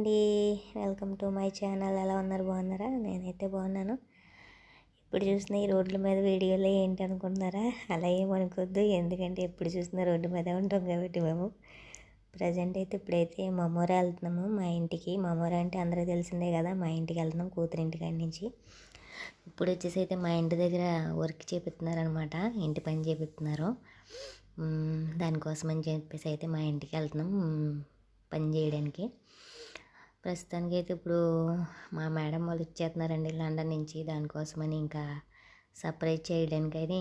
అండి. Welcome to my channel. ఎలా ఉన్నారు? బాగున్నారా? నేనైతే బాగున్నాను. ఇప్పుడు చూసిన ఈ రోడ్ల మీద వీడియోలో ఏంటి అనుకుంటున్నారా? అలా ఏమనుకోద్దు, ఎందుకంటే ఎప్పుడు చూసిన రోడ్డు మీద ఉంటాం కాబట్టి మేము ప్రజెంట్ అయితే ఇప్పుడైతే మమ్మూర వెళ్తున్నాము. మా ఇంటికి మమ్మూర అంటే అందరూ తెలిసిందే కదా, మా ఇంటికి వెళ్తున్నాం కూతురింటికాడి నుంచి. ఇప్పుడు వచ్చేసి అయితే మా ఇంటి దగ్గర వర్క్ చేపిస్తున్నారనమాట, ఇంటి పని చేపిస్తున్నారు. దానికోసం అని చెప్పేసి అయితే మా ఇంటికి వెళ్తున్నాం పని చేయడానికి. ప్రస్తుతానికి అయితే ఇప్పుడు మా మేడం వాళ్ళు ఇచ్చేస్తున్నారండి లండన్ నుంచి. దానికోసమని ఇంకా సర్ప్రైజ్ చేయడానికి అయితే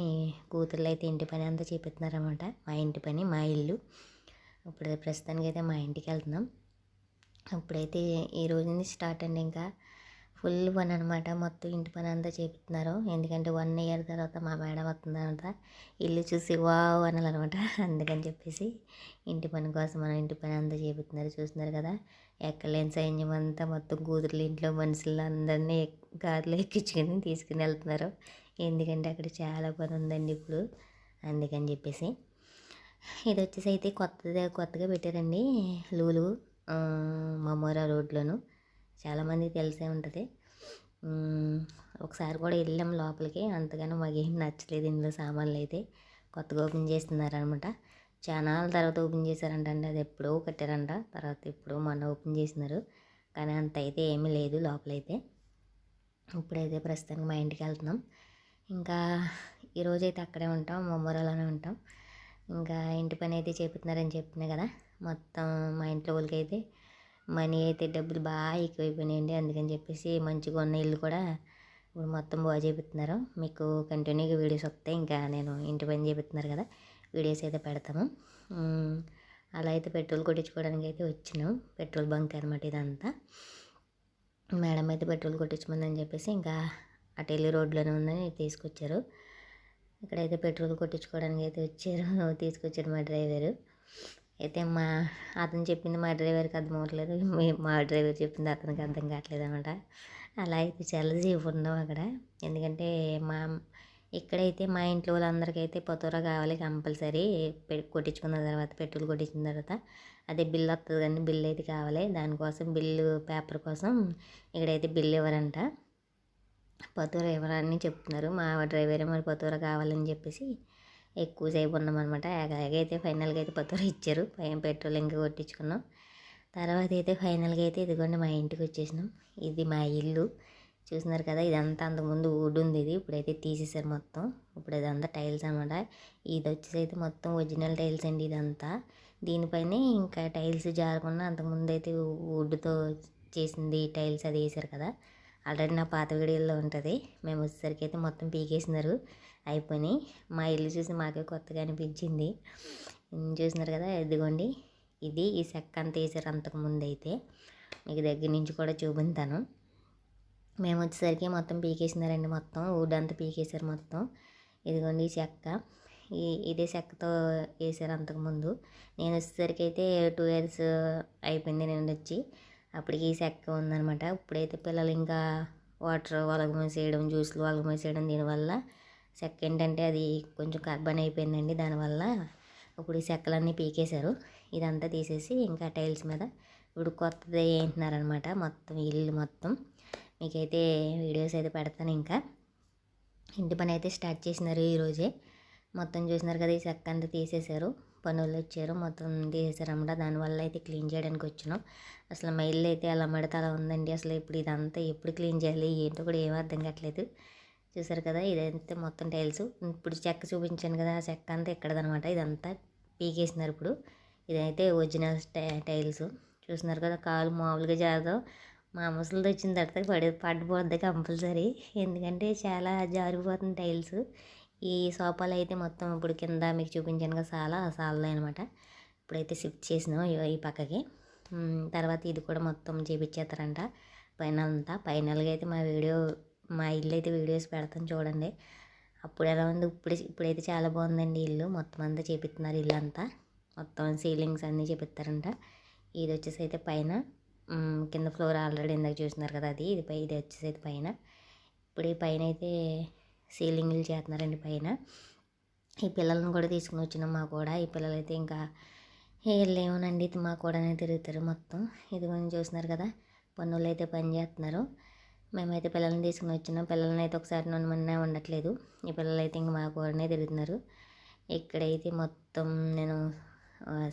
కూతుర్లు అయితే ఇంటి పని అంతా చేపిస్తున్నారనమాట. మా ఇంటి పని, మా ఇల్లు. ఇప్పుడు ప్రస్తుతానికి అయితే మా ఇంటికి వెళ్తున్నాం. అప్పుడైతే ఈ రోజు నుంచి స్టార్ట్ అండి, ఇంకా ఫుల్ పని అనమాట. మొత్తం ఇంటి పని అంతా చేపిస్తున్నారు. ఎందుకంటే 1 ఇయర్ తర్వాత మా మేడం వస్తుందనమాట. ఇల్లు చూసి వావ్ అనాలన్నమాట. అందుకని చెప్పేసి ఇంటి పని కోసం మనం ఇంటి పని అంతా చేపిస్తున్నారు. చూస్తున్నారు కదా, ఎక్కలేని సైన్యం అంతా మొత్తం కూతుర్లు ఇంట్లో మనుషులు అందరినీ కారులో ఎక్కించుకొని తీసుకుని వెళ్తున్నారు. ఎందుకంటే అక్కడ చాలా పని ఉందండి ఇప్పుడు, అందుకని చెప్పేసి. ఇది వచ్చేసి అయితే కొత్తగా పెట్టారండి లూలు మమ్మోరా రోడ్లోను. చాలామందికి తెలిసే ఉంటుంది. ఒకసారి కూడా వెళ్ళాం లోపలికి, అంతగానో మాకేం నచ్చలేదు. ఇందులో సామాన్లు అయితే కొత్తగా ఓపెన్ చేస్తున్నారనమాట. చాలా తర్వాత ఓపెన్ చేశారంట అండి. అది ఎప్పుడో కట్టారంట, తర్వాత ఇప్పుడు మొన్న ఓపెన్ చేసినారు. కానీ అంత అయితే ఏమీ లేదు లోపలైతే. ఇప్పుడైతే ప్రస్తుతానికి మా ఇంటికి వెళ్తున్నాం. ఇంకా ఈరోజైతే అక్కడే ఉంటాం, మమ్మూరాలోనే ఉంటాం. ఇంకా ఇంటి పని అయితే చేపుతున్నారని చెప్తున్నా కదా, మొత్తం మా ఇంట్లో వాళ్ళకైతే మనీ అయితే డబ్బులు బాగా ఎక్కువైపోయినాయండి. అందుకని చెప్పేసి మంచిగా ఉన్న ఇల్లు కూడా ఇప్పుడు మొత్తం బాగా చేపిస్తున్నారు. మీకు కంటిన్యూగా వీడియోస్ వస్తాయి. ఇంకా నేను ఇంటి పని చేపిస్తున్నారు కదా, వీడియోస్ అయితే పెడతాము. అలా అయితే పెట్రోల్ కొట్టించుకోవడానికి అయితే వచ్చినాం. పెట్రోల్ బంక్ అనమాట ఇదంతా. మేడం అయితే పెట్రోల్ కొట్టించమందని చెప్పేసి ఇంకా అటు వెళ్ళి రోడ్లోనే ఉందని తీసుకొచ్చారు. ఇక్కడైతే పెట్రోల్ కొట్టించుకోవడానికి అయితే తీసుకొచ్చారు మా డ్రైవరు. అయితే అతను చెప్పింది మా డ్రైవర్కి అర్థం అవ్వట్లేదు, మా డ్రైవర్ చెప్పింది అతనికి అర్థం కావట్లేదు అనమాట. అలా అయితే చాలాసేపు ఉన్నాం అక్కడ. ఎందుకంటే ఇక్కడైతే మా ఇంట్లో వాళ్ళందరికైతే పతోరా కావాలి కంపల్సరీ. కొట్టించుకున్న తర్వాత, పెట్రోల్ కొట్టించిన తర్వాత అదే బిల్లు వస్తుంది కానీ బిల్లు అయితే కావాలి. దానికోసం బిల్లు పేపర్ కోసం ఇక్కడైతే బిల్లు ఇవ్వరంట, పతోరా ఇవ్వరని చెప్తున్నారు. మా డ్రైవరే మరి పతోరా కావాలని చెప్పేసి ఎక్కువసేపు ఉన్నామన్నమాట. అలాగైతే ఫైనల్గా అయితే పతోరా ఇచ్చారు. పెట్రోల్ ఇంకా కొట్టించుకున్నాం. తర్వాత అయితే ఫైనల్గా అయితే ఇదిగోండి మా ఇంటికి వచ్చేసినాం. ఇది మా ఇల్లు చూస్తున్నారు కదా. ఇదంతా అంతకుముందు వుడ్ ఉంది, ఇది ఇప్పుడైతే తీసేసారు మొత్తం. ఇప్పుడు ఇదంతా టైల్స్ అనమాట. ఇది వచ్చేసి అయితే మొత్తం ఒరిజినల్ టైల్స్ అండి ఇదంతా. దీనిపైనే ఇంకా టైల్స్ జారకుండా అంతకుముందు అయితే వుడ్తో చేసింది టైల్స్ అది వేసారు కదా. ఆల్రెడీ నా పాత వీడియోలో ఉంటుంది. మేము వచ్చేసరికి అయితే మొత్తం పీకేసినారు, అయిపోయినాయి. మా ఇల్లు చూసి మాకే కొత్తగా అనిపించింది. చూసినారు కదా, ఇదిగోండి ఇది ఈ చెక్క అంతా వేసారు అంతకుముందు అయితే. మీకు దగ్గర నుంచి కూడా చూపిస్తాను. మేము వచ్చేసరికి మొత్తం పీకేసినారండి, మొత్తం వుడ్ అంతా పీకేసారు మొత్తం. ఇదిగోండి ఈ చెక్క, ఇదే చెక్కతో వేసారు అంతకుముందు. నేను వచ్చేసరికి అయితే 2 ఇయర్స్ అయిపోయింది నేను వచ్చి. అప్పటికి ఈ చెక్క ఉందనమాట. ఇప్పుడైతే పిల్లలు ఇంకా వాటర్ వలగమేసేయడం, జ్యూస్లు వలగమేసేయడం, దీనివల్ల చెక్క ఏంటంటే అది కొంచెం కార్బన్ అయిపోయిందండి. దానివల్ల ఇప్పుడు ఈ చెక్కలన్నీ పీకేశారు. ఇదంతా తీసేసి ఇంకా టైల్స్ మీద ఇప్పుడు కొత్తది వేయింటున్నారనమాట మొత్తం ఇల్లు మొత్తం. మీకైతే వీడియోస్ అయితే పెడతాను. ఇంకా ఇంటి పని అయితే స్టార్ట్ చేసినారు ఈరోజే. మొత్తం చూసినారు కదా, ఈ చెక్క అంతా తీసేశారు. పనులు వచ్చారు, మొత్తం తీసేశారన్నమాట. దానివల్ల అయితే క్లీన్ చేయడానికి వచ్చినాం. అసలు మా ఇల్లు అయితే అలా మడత అలా ఉందండి. అసలు ఇప్పుడు ఇదంతా ఎప్పుడు క్లీన్ చేయాలి ఏంటో కూడా ఏమీ అర్థం కావట్లేదు. చూసారు కదా, ఇదైతే మొత్తం టైల్స్. ఇప్పుడు చెక్క చూపించాను కదా, ఆ చెక్క అంతా ఎక్కడదనమాట. ఇదంతా పీకేసినారు ఇప్పుడు. ఇదైతే ఒరిజినల్ టైల్స్. చూస్తున్నారు కదా, కాలు మామూలుగా జారదు. మా ముసలిది వచ్చిన తర్వాత పడిపోద్ది కంపల్సరీ, ఎందుకంటే చాలా జారిపోతుంది టైల్స్. ఈ సోఫాలు అయితే మొత్తం ఇప్పుడు కింద మీకు చూపించాను కదా సాలే అనమాట. ఇప్పుడైతే షిఫ్ట్ చేసినాం ఈ పక్కకి. తర్వాత ఇది కూడా మొత్తం చేపించేస్తారంట పైన అంతా. ఫైనల్గా అయితే మా ఇల్లు అయితే వీడియోస్ పెడతాను చూడండి. అప్పుడు ఎలా ఉంది, ఇప్పుడైతే చాలా బాగుందండి ఇల్లు. మొత్తం అంతా చేపిస్తున్నారు ఇల్లు అంతా, మొత్తం సీలింగ్స్ అన్నీ చేపిస్తారంట. ఇది వచ్చేసి అయితే పైన, కింద ఫ్లోర్ ఆల్రెడీ ఇందాక చూస్తున్నారు కదా, ఇది వచ్చేసి అయితే పైన. ఇప్పుడు ఈ పైన అయితే సీలింగ్లు చేస్తున్నారండి పైన. ఈ పిల్లలను కూడా తీసుకుని వచ్చినాం. మా కూడా ఈ పిల్లలైతే ఇంకా లేవునండి, ఇది మా కూడానే తిరుగుతారు మొత్తం. ఇదిగోని చూస్తున్నారు కదా, పనులు అయితే పని చేస్తున్నారు. మేమైతే పిల్లల్ని తీసుకుని వచ్చినాం. పిల్లల్ని అయితే ఒకసారి నన్ను ఉండట్లేదు. ఈ పిల్లలు అయితే ఇంక మా కూడానే తిరుగుతున్నారు. ఇక్కడైతే మొత్తం నేను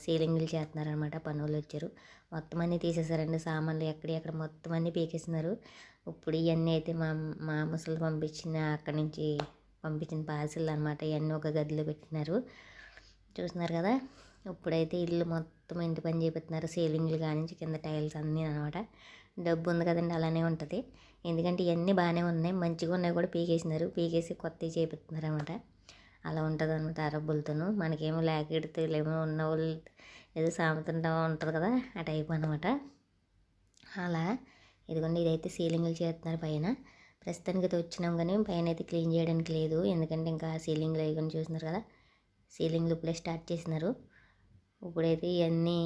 సీలింగ్లు చేస్తున్నారనమాట. పనులు వచ్చారు, మొత్తం అన్నీ తీసేసారండి. సామాన్లు ఎక్కడ మొత్తం అన్నీ పీకేస్తున్నారు. ఇప్పుడు ఇవన్నీ అయితే మా మా ముసలు అక్కడి నుంచి పంపించిన పార్సిల్ అనమాట. ఇవన్నీ ఒక గదిలో పెట్టినారు. చూస్తున్నారు కదా, ఇప్పుడైతే ఇల్లు మొత్తం ఇంటి పని చేపిస్తున్నారు. సీలింగ్లు కానించి కింద టైల్స్ అన్నీ అనమాట. డబ్బు ఉంది కదండి, అలానే ఉంటుంది. ఎందుకంటే ఇవన్నీ బాగానే ఉన్నాయి, మంచిగా ఉన్నాయి కూడా పీకేసినారు. పీకేసి కొత్తవి చేపిస్తున్నారు అనమాట. అలా ఉంటుంది అనమాట అరబ్బులతోనూ. మనకేమో లేకేడుతూలేమో ఉన్న వాళ్ళు ఏదో సామెతంటా ఉంటుంది కదా, ఆ టైప్ అనమాట. అలా ఇదిగోండి, ఇదైతే సీలింగ్లు చేస్తున్నారు పైన. ప్రస్తుతానికి అయితే వచ్చినాం కానీ పైన అయితే క్లీన్ చేయడానికి లేదు. ఎందుకంటే ఇంకా సీలింగ్లు అవి చూస్తున్నారు కదా, సీలింగ్లు ఇప్పుడే స్టార్ట్ చేసినారు. ఇప్పుడైతే ఇవన్నీ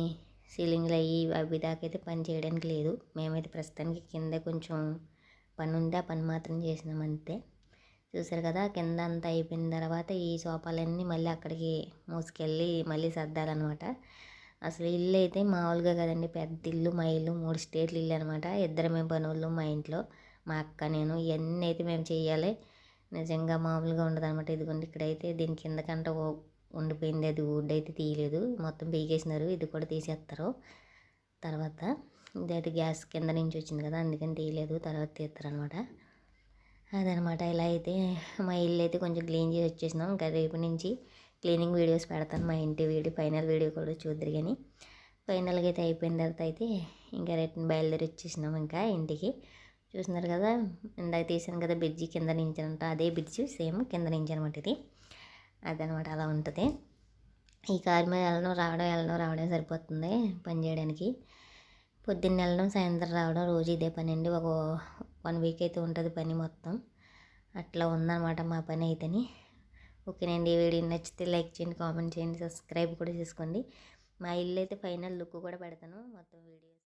సీలింగ్లు అవి దాకైతే పని చేయడానికి లేదు. మేమైతే ప్రస్తుతానికి కింద కొంచెం పని ఉంది, ఆ పని మాత్రం చేసినాం అంతే. చూసారు కదా, కింద అంతా అయిపోయిన తర్వాత ఈ సోఫాలన్నీ మళ్ళీ అక్కడికి మోసుకెళ్ళి మళ్ళీ సర్దాలన్నమాట. అసలు ఇల్లు అయితే మామూలుగా కదండి, పెద్ద ఇల్లు. మా ఇల్లు 3 స్టేర్లు ఇల్లు అనమాట. ఇద్దరమే పనులు మా ఇంట్లో, మా అక్క నేను. ఇవన్నీ అయితే మేము చెయ్యాలి. నిజంగా మామూలుగా ఉండదు అనమాట. ఇదిగోండి, ఇక్కడైతే దీని కిందకంట ఉండిపోయింది, అది వుడ్ అయితే తీయలేదు, మొత్తం పీకేసినారు. ఇది కూడా తీసేస్తారు తర్వాత. ఇదైతే గ్యాస్ కింద నుంచి వచ్చింది కదా, అందుకని తీయలేదు, తర్వాత తీస్తారనమాట. అదనమాట. ఇలా అయితే మా ఇల్లు అయితే కొంచెం క్లీన్ చేసి వచ్చేసినాం. ఇంకా రేపు నుంచి క్లీనింగ్ వీడియోస్ పెడతాను. మా ఇంటి వీడియో ఫైనల్ వీడియో కూడా చూద్దరు. కానీ ఫైనల్గా అయితే అయిపోయిన తర్వాత అయితే ఇంకా రిటర్న్ బయలుదేరి వచ్చేసినాం ఇంకా ఇంటికి. చూస్తున్నారు కదా, ఇందాక తీసాను కదా బ్రిడ్జి కింద నుంచి అంట, అదే బ్రిడ్జి సేమ్ కింద నుంచి అనమాట ఇది. అదనమాట, అలా ఉంటుంది. ఈ కారు మీద వెళ్ళడం సరిపోతుంది పని చేయడానికి. పొద్దున్న వెళ్ళడం, సాయంత్రం రావడం, రోజు ఇదే పని అండి. ఒక 1 వీక్ అయితే ఉంటుంది పని మొత్తం. అట్లా ఉందన్నమాట మా పని అయితేని. ఓకేనండి, ఈ వీడియో నచ్చితే లైక్ చేయండి, కామెంట్ చేయండి, సబ్స్క్రైబ్ కూడా చేసుకోండి. మా ఇల్లు అయితే ఫైనల్ లుక్ కూడా పెడతాను మొత్తం వీడియో.